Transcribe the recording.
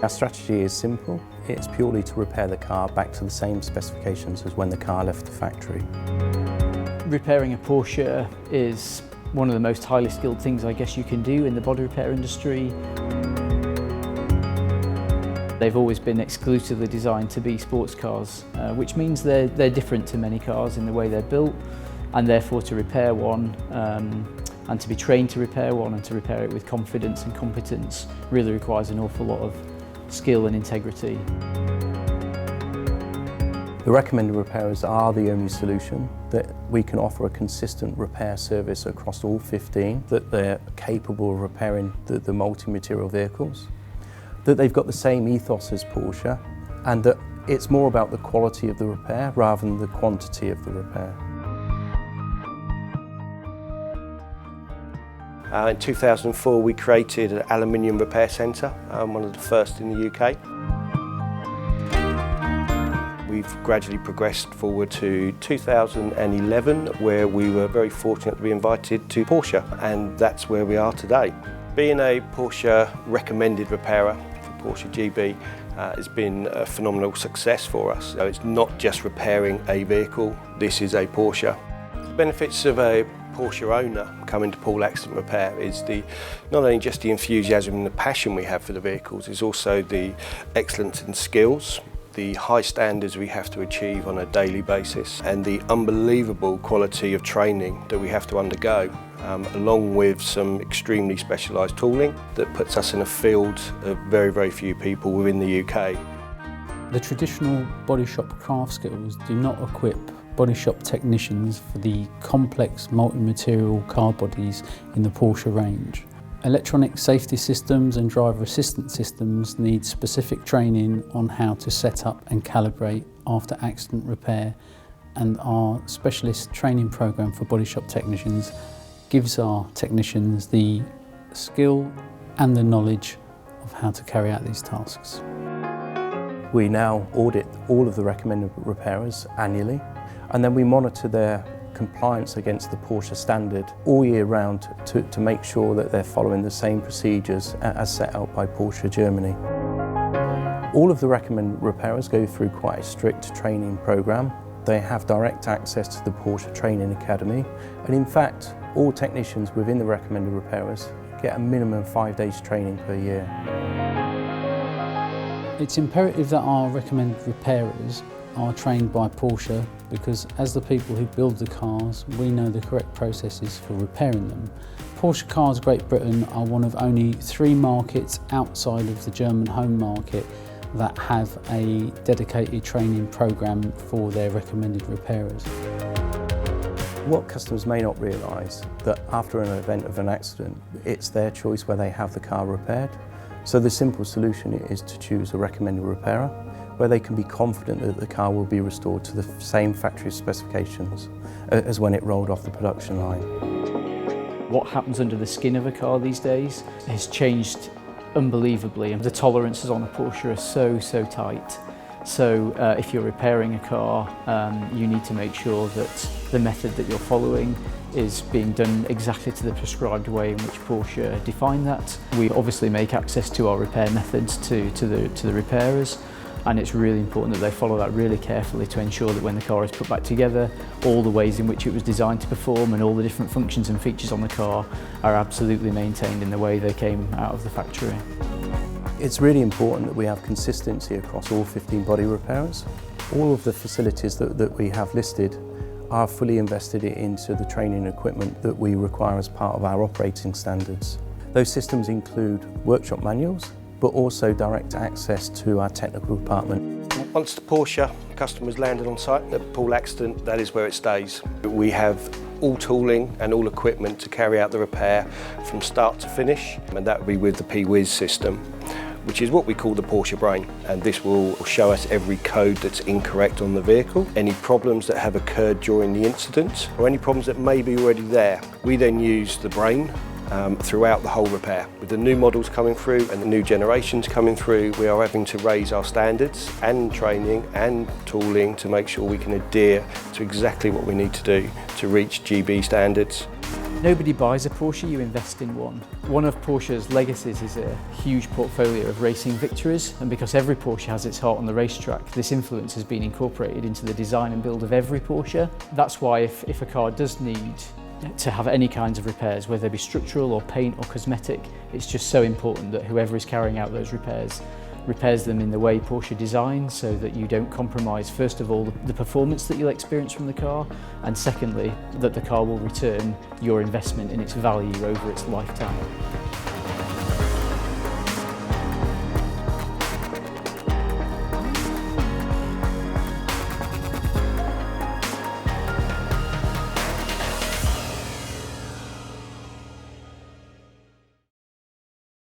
Our strategy is simple. It's purely to repair the car back to the same specifications as when the car left the factory. Repairing a Porsche is one of the most highly skilled things I guess you can do in the body repair industry. They've always been exclusively designed to be sports cars, which means they're different to many cars in the way they're built, and therefore to repair one and to be trained to repair one and to repair it with confidence and competence really requires an awful lot of skill and integrity. The recommended repairers are the only solution that we can offer a consistent repair service across all 15, that they're capable of repairing the multi-material vehicles, that they've got the same ethos as Porsche, and that it's more about the quality of the repair rather than the quantity of the repair. In 2004 we created an aluminium repair centre, one of the first in the UK. We've gradually progressed forward to 2011, where we were very fortunate to be invited to Porsche, and that's where we are today. Being a Porsche recommended repairer for Porsche GB has been a phenomenal success for us. So it's not just repairing a vehicle, this is a Porsche. The benefits of a Porsche owner coming to Poole Accident Repair is not only just the enthusiasm and the passion we have for the vehicles, it's also the excellence in skills, the high standards we have to achieve on a daily basis, and the unbelievable quality of training that we have to undergo, along with some extremely specialised tooling that puts us in a field of very, very few people within the UK. The traditional body shop craft skills do not equip body shop technicians for the complex multi-material car bodies in the Porsche range. Electronic safety systems and driver assistance systems need specific training on how to set up and calibrate after accident repair, and our specialist training program for body shop technicians gives our technicians the skill and the knowledge of how to carry out these tasks. We now audit all of the recommended repairers annually, and then we monitor their compliance against the Porsche standard all year round to make sure that they're following the same procedures as set out by Porsche Germany. All of the recommended repairers go through quite a strict training program. They have direct access to the Porsche Training Academy, and in fact all technicians within the recommended repairers get a minimum 5 days training per year. It's imperative that our recommended repairers are trained by Porsche, because as the people who build the cars, we know the correct processes for repairing them. Porsche Cars Great Britain are one of only 3 markets outside of the German home market that have a dedicated training program for their recommended repairers. What customers may not realise that after an event of an accident, it's their choice where they have the car repaired. So the simple solution is to choose a recommended repairer, where they can be confident that the car will be restored to the same factory specifications as when it rolled off the production line. What happens under the skin of a car these days has changed unbelievably, and the tolerances on a Porsche are so tight. So if you're repairing a car, you need to make sure that the method that you're following is being done exactly to the prescribed way in which Porsche define that. We obviously make access to our repair methods to the repairers, and it's really important that they follow that really carefully to ensure that when the car is put back together, all the ways in which it was designed to perform and all the different functions and features on the car are absolutely maintained in the way they came out of the factory. It's really important that we have consistency across all 15 body repairers. All of the facilities that we have listed are fully invested into the training equipment that we require as part of our operating standards. Those systems include workshop manuals, but also direct access to our technical department. Once the Porsche customer's landed on site at Poole Accident, that is where it stays. We have all tooling and all equipment to carry out the repair from start to finish, and that will be with the P-Wiz system, which is what we call the Porsche brain, and this will show us every code that's incorrect on the vehicle, any problems that have occurred during the incident, or any problems that may be already there. We then use the brain throughout the whole repair. With the new models coming through and the new generations coming through, we are having to raise our standards and training and tooling to make sure we can adhere to exactly what we need to do to reach GB standards. Nobody buys a Porsche, you invest in one. One of Porsche's legacies is a huge portfolio of racing victories, and because every Porsche has its heart on the racetrack, this influence has been incorporated into the design and build of every Porsche. That's why if a car does need to have any kinds of repairs, whether they be structural or paint or cosmetic, it's just so important that whoever is carrying out those repairs them in the way Porsche designs, so that you don't compromise, first of all, the performance that you'll experience from the car, and secondly, that the car will return your investment in its value over its lifetime.